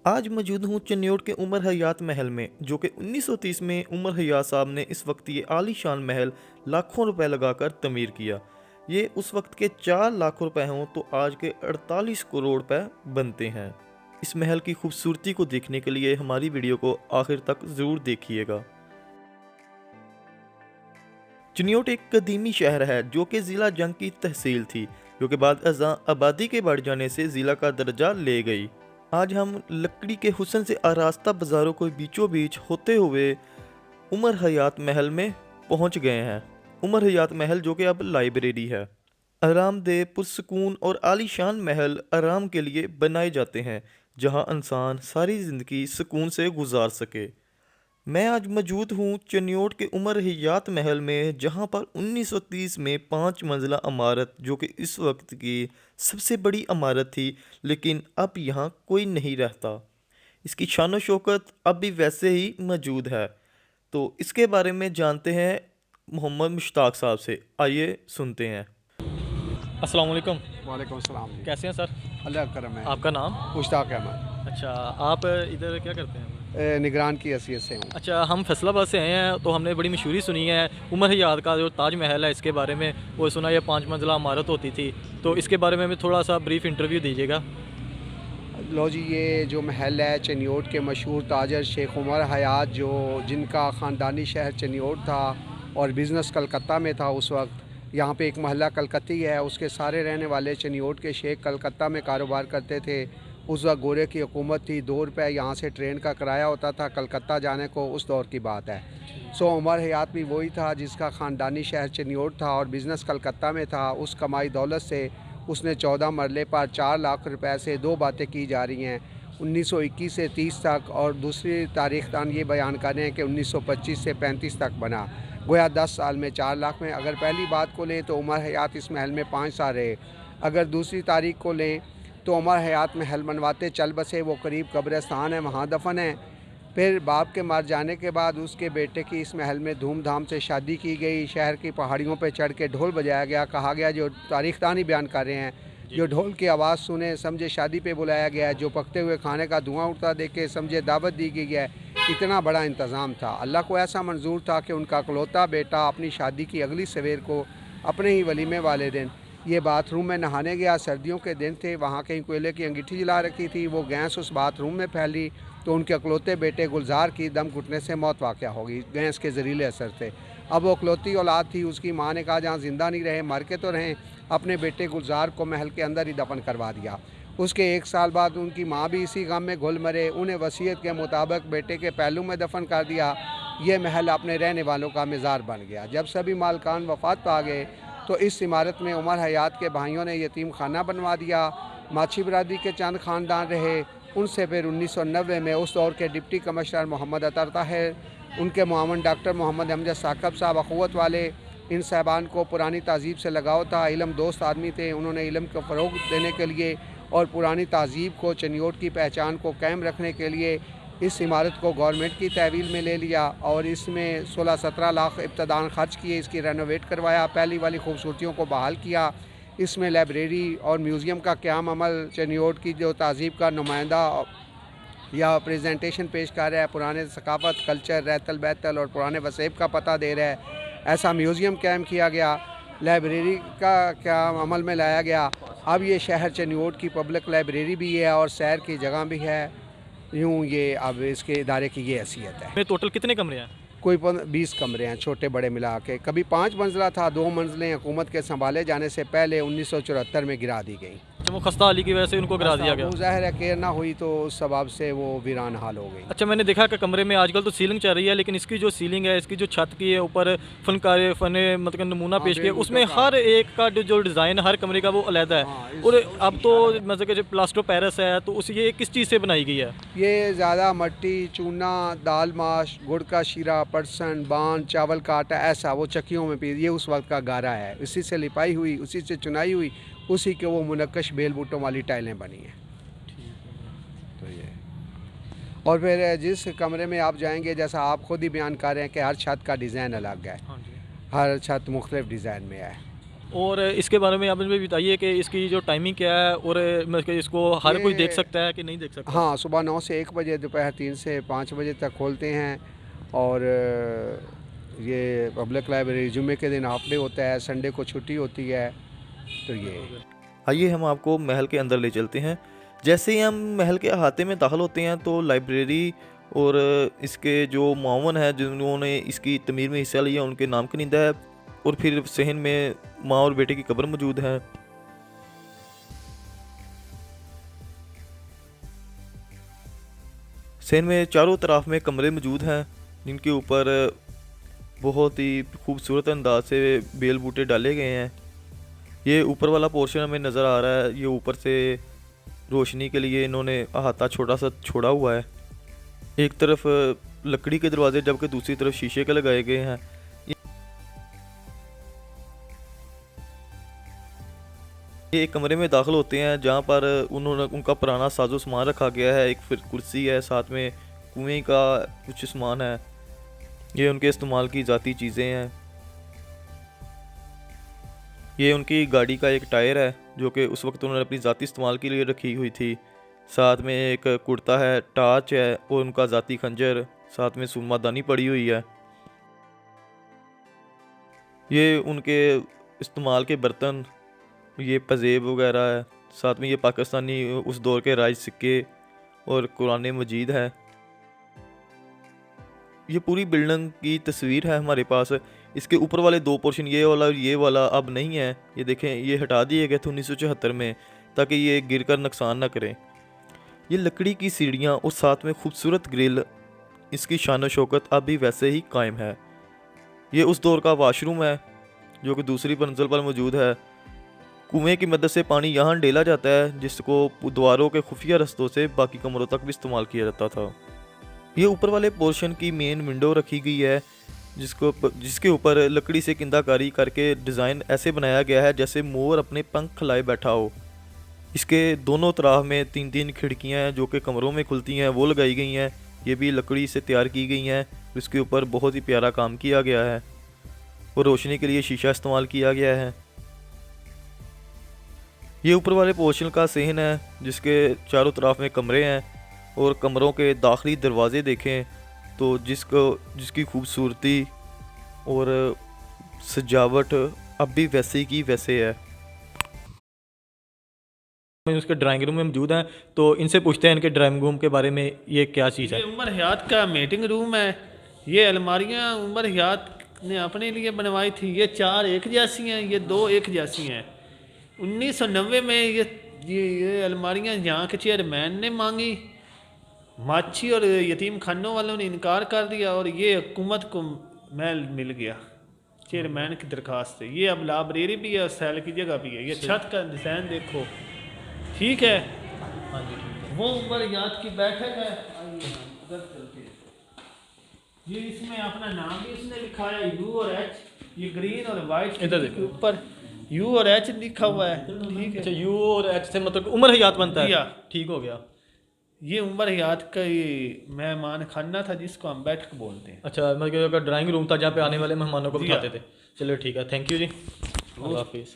आज मौजूद हूँ चन्योट के उमर हयात महल में, जो कि 1930 में उमर हयात साहब ने इस वक्त ये आलीशान महल लाखों रुपए लगाकर तमीर किया। ये उस वक्त के 4 लाख रुपए हों तो आज के 48 करोड़ रुपए बनते हैं। इस महल की खूबसूरती को देखने के लिए हमारी वीडियो को आखिर तक ज़रूर देखिएगा। चन्योट एक कदीमी शहर है जो कि ज़िला जंग की तहसील थी, जो कि बाद अज़ां आबादी के बढ़ जाने से ज़िला का दर्जा ले गई। आज हम लकड़ी के हुस्न से आरास्ता बाज़ारों को बीचों बीच होते हुए उमर हयात महल में पहुंच गए हैं। उमर हयात महल जो कि अब लाइब्रेरी है। आरामदेह, पुरसकून और आलीशान महल आराम के लिए बनाए जाते हैं, जहां इंसान सारी ज़िंदगी सुकून से गुजार सके। मैं आज मौजूद हूँ चन्योट के उमर हयात महल में, जहाँ पर 1930 में 5 मंजिला इमारत, जो कि इस वक्त की सबसे बड़ी इमारत थी, लेकिन अब यहाँ कोई नहीं रहता। इसकी शान शौकत अब भी वैसे ही मौजूद है। तो इसके बारे में जानते हैं मोहम्मद मुश्ताक साहब से। आइए सुनते हैं। अस्सलाम वालेकुम। वालेकुम सलाम जी। कैसे हैं सर? अल्लाह का करम है। आपका नाम? मुश्ताक अहमद। अच्छा, आप इधर क्या करते हैं? निगरान की हैसियत से हूँ। अच्छा, हम फैसलाबाद से आए हैं, तो हमने बड़ी मशहूरी सुनी है उमर हयात का जो ताज महल है, इसके बारे में। वो सुना ये 5 मंजिला इमारत होती थी, तो इसके बारे में हमें थोड़ा सा ब्रीफ इंटरव्यू दीजिएगा। लो जी, ये जो महल है चन्योट के मशहूर ताजर शेख उमर हयात, जो जिनका ख़ानदानी शहर चन्योट था और बिज़नेस कलकत्ता में था उस वक्त। यहाँ पे एक महल्ला कलकत्ती है, उसके सारे रहने वाले चन्योट के शेख कलकत्ता में कारोबार करते थे। उस वक्त गोरे की हुकूमत थी, 2 रुपये यहाँ से ट्रेन का किराया होता था कलकत्ता जाने को, उस दौर की बात है। सो उमर हयात भी वही था जिसका ख़ानदानी शहर चन्योट था और बिज़नेस कलकत्ता में था। उस कमाई दौलत से उसने 14 मरले पर 4 लाख रुपए से 2 बातें की जा रही हैं, 1921 से 30 तक, और दूसरी तारीख दान ये बयान कर रहे हैं कि 1925 से 35 तक बना। गोया 10 साल में 4 लाख में। अगर पहली बात को लें तो उमर हयात इस महल में 5 साल रहे। अगर दूसरी तारीख को लें तो उमर हयात महल बनवाते चल बसे, वो करीब कब्रिस्तान है, वहाँ दफन है। फिर बाप के मर जाने के बाद उसके बेटे की इस महल में धूमधाम से शादी की गई। शहर की पहाड़ियों पर चढ़ के ढोल बजाया गया। कहा गया, जो तारीखदान ही बयान कर रहे हैं, जो ढोल की आवाज़ सुने समझे शादी पे बुलाया गया है, जो पकते हुए खाने का धुआं उठता देखे समझे दावत दी गई है। इतना बड़ा इंतज़ाम था। अल्लाह को ऐसा मंजूर था कि उनका इकलौता बेटा अपनी शादी की अगली सवेर को अपने ही वलीमे वाले दिन ये बाथरूम में नहाने गया। सर्दियों के दिन थे, वहाँ कहीं कोयले की अंगीठी जला रखी थी, वो गैस उस बाथरूम में फैली तो उनके अकलौते बेटे गुलजार की दम घुटने से मौत वाक़या हो गई, गैस के ज़रीले असर से। अब वो अकलौती औलाद थी, उसकी माँ ने कहा जहाँ ज़िंदा नहीं रहे मर के तो रहें, अपने बेटे गुलजार को महल के अंदर ही दफन करवा दिया। उसके 1 साल बाद उनकी माँ भी इसी गम में घुल मरे। उन्हें वसीयत के मुताबिक बेटे के पहलू में दफन कर दिया। ये महल अपने रहने वालों का मज़ार बन गया। जब सभी मालकान वफ़ात पा गए तो इस इमारत में उमर हयात के भाइयों ने यतीम खाना बनवा दिया। माछी बरादरी के चंद ख़ानदान रहे। उनसे फिर 1990 में उस दौर के डिप्टी कमिश्नर मोहम्मद अतर ताहिर, उनके मुआवन डॉक्टर मोहम्मद अमजद साकब साहब, अख़ुवत वाले, इन साहबान को पुरानी तहज़ीब से लगाव था, इल्म दोस्त आदमी थे। उन्होंने इल्म को फ़रोग़ देने के लिए और पुरानी तहज़ीब को, चन्योट की पहचान को कायम रखने के लिए इस इमारत को गवर्नमेंट की तहवील में ले लिया और इसमें 16-17 लाख इब्तदान खर्च किए। इसकी रेनोवेट करवाया, पहली वाली खूबसूरतियों को बहाल किया। इसमें लाइब्रेरी और म्यूज़ियम का क़याम अमल चन्योट की जो तहज़ीब का नुमाइंदा या प्रेजेंटेशन पेश कर रहा है, पुराने सकाफ़त, कल्चर, रहतल बैतल और पुराने वसेब का पता दे रहा है, ऐसा म्यूज़ियम कायम किया गया। लाइब्रेरी का क़याम अमल में लाया गया। अब ये शहर चन्योट की पब्लिक लाइब्रेरी भी है और सैर की जगह भी है। यूँ ये अब इसके इदारे की ये हैसियत है। टोटल कितने कमरे हैं? कोई 20 कमरे हैं, छोटे बड़े मिला के। कभी 5 मंजिला था, 2 मंजिलें हुकूमत के संभाले जाने से पहले 1974 में गिरा दी गई। अच्छा, वो खस्ता अली की वजह से उनको गिरा दिया गया। ज़ाहिर है केयर ना हुई तो उस सबब से वो वीरान हाल हो गई। अच्छा, मैंने देखा कि कमरे में आजकल तो सीलिंग चल रही है, लेकिन इसकी जो सीलिंग है, इसकी जो छत की है ऊपर फनकार फन मतलब नमूना पेश किया, उसमें हर एक का जो डिज़ाइन हर कमरे का वो अलग है। और अब तो मतलब कि जो प्लास्टर पेरिस है, तो उस ये किस चीज़ से बनाई गई है? ये ज़्यादा मट्टी, चूना, दाल माश, गुड़ का शीरा, पटसन, बान, चावल का आटा, ऐसा वो चक्कियों में पी, ये उस वक्त का गारा है। उसी से लिपाई हुई, उसी से चुनाई हुई, उसी के वो मुनक्कश बेल बूटों वाली टाइलें बनी हैं। तो ये और फिर जिस कमरे में आप जाएंगे, जैसा आप खुद ही बयान कर रहे हैं कि हर छत का डिज़ाइन अलग है, हर छत मुख्तलिफ डिज़ाइन में है। और इसके बारे में आप मुझे बताइए कि इसकी जो टाइमिंग क्या है और मतलब इसको हर कोई देख ये सकता है कि नहीं देख सकता? हाँ, सुबह 9 से 1 बजे, दोपहर 3 से 5 बजे तक खोलते हैं। और ये पब्लिक लाइब्रेरी जुमे के दिन हाफ डे होता है, संडे को छुट्टी होती है। तो ये आइए हम आपको महल के अंदर ले चलते हैं। जैसे ही हम महल के अहाते में दाखिल होते हैं तो लाइब्रेरी और इसके जो मुआवन हैं जिन्होंने इसकी तमीर में हिस्सा लिया उनके नाम कनीदा है, और फिर सहन में माँ और बेटे की कब्र मौजूद है। सहन में चारों तरफ में कमरे मौजूद हैं जिनके ऊपर बहुत ही खूबसूरत अंदाज से बेल बूटे डाले गए हैं। ये ऊपर वाला पोर्शन हमें नज़र आ रहा है, ये ऊपर से रोशनी के लिए इन्होंने अहाता छोटा सा छोड़ा हुआ है। एक तरफ लकड़ी के दरवाजे जबकि दूसरी तरफ शीशे के लगाए गए हैं। ये एक कमरे में दाखिल होते हैं जहाँ पर उन्होंने उनका पुराना साजो सामान रखा गया है। एक फिर कुर्सी है, साथ में कुएं का कुछ सामान है। ये उनके इस्तेमाल की ज़ाती चीज़ें हैं। ये उनकी गाड़ी का एक टायर है जो कि उस वक्त उन्होंने अपनी ज़ाती इस्तेमाल के लिए रखी हुई थी। साथ में एक कुर्ता है, टार्च है और उनका ज़ाती खंजर, साथ में सुरमादानी पड़ी हुई है। ये उनके इस्तेमाल के बर्तन, ये पजेब वगैरह है। साथ में ये पाकिस्तानी उस दौर के राज सिक्के और कुरान मजीद है। ये पूरी बिल्डिंग की तस्वीर है हमारे पास। इसके ऊपर वाले दो पोर्शन, ये वाला और ये वाला, अब नहीं है। ये देखें, ये हटा दिए गए थे 1974 में ताकि ये गिर कर नुकसान न करें। ये लकड़ी की सीढ़ियाँ और साथ में खूबसूरत ग्रिल, इसकी शान शौकत अब भी वैसे ही कायम है। ये उस दौर का वाशरूम है जो कि दूसरी मंजिल पर मौजूद है। कुएं की मदद से पानी यहाँ डेला जाता है जिसको दीवारों के खुफिया रस्तों से बाकी कमरों तक भी इस्तेमाल किया जाता था। ये ऊपर वाले पोर्शन की मेन विंडो रखी गई है जिसके ऊपर लकड़ी से किंदाकारी करके डिज़ाइन ऐसे बनाया गया है जैसे मोर अपने पंख खिलाए बैठा हो। इसके दोनों तरफ में 3-3 खिड़कियां हैं जो कि कमरों में खुलती हैं, वो लगाई गई हैं। ये भी लकड़ी से तैयार की गई हैं। इसके ऊपर बहुत ही प्यारा काम किया गया है और रोशनी के लिए शीशा इस्तेमाल किया गया है। ये ऊपर वाले पोर्शन का सहन है जिसके चारों तरफ में कमरे हैं, और कमरों के दाखिली दरवाजे देखें तो जिसकी खूबसूरती और सजावट अब भी वैसे की वैसे है। उसके ड्राइंग रूम में मौजूद हैं तो इनसे पूछते हैं इनके ड्राइंग रूम के बारे में, ये क्या चीज़ है? ये उमर हयात का मीटिंग रूम है। ये अलमारियाँ उमर हयात ने अपने लिए बनवाई थी। ये 4 एक जैसी हैं, ये 2 एक जैसी हैं। 1990 में ये अलमारियाँ यहाँ के चेयरमैन ने मांगी। माछी और यतीम खानों वालों ने इनकार कर दिया और ये हुकूमत को महल मिल गया चेयरमैन की दरखास्त से। ये अब लाइब्रेरी भी है और सैल की जगह भी है। ये छत का डिज़ाइन देखो, ठीक है। हाँ जी, ठीक है। वो उमर याद की बैठक है। आइए हम उधर चलते हैं। ये इसमें अपना नाम भी इसने लिखा है, यू और एच। ये ग्रीन और वाइट इधर के देखो। ऊपर यू और एच लिखा हुआ है, ठीक है। अच्छा, यू और एच से मतलब उमर हयात बनता है? या। ठीक हो गया। ये उमर हयात का ये मेहमान खाना था जिसको हम बैठक बोलते हैं। अच्छा, मतलब ड्राइंग रूम था जहाँ पे आने वाले मेहमानों को जी बिठाते थे। चलो ठीक है, थैंक यू जी, अल्लाह हाफिज़।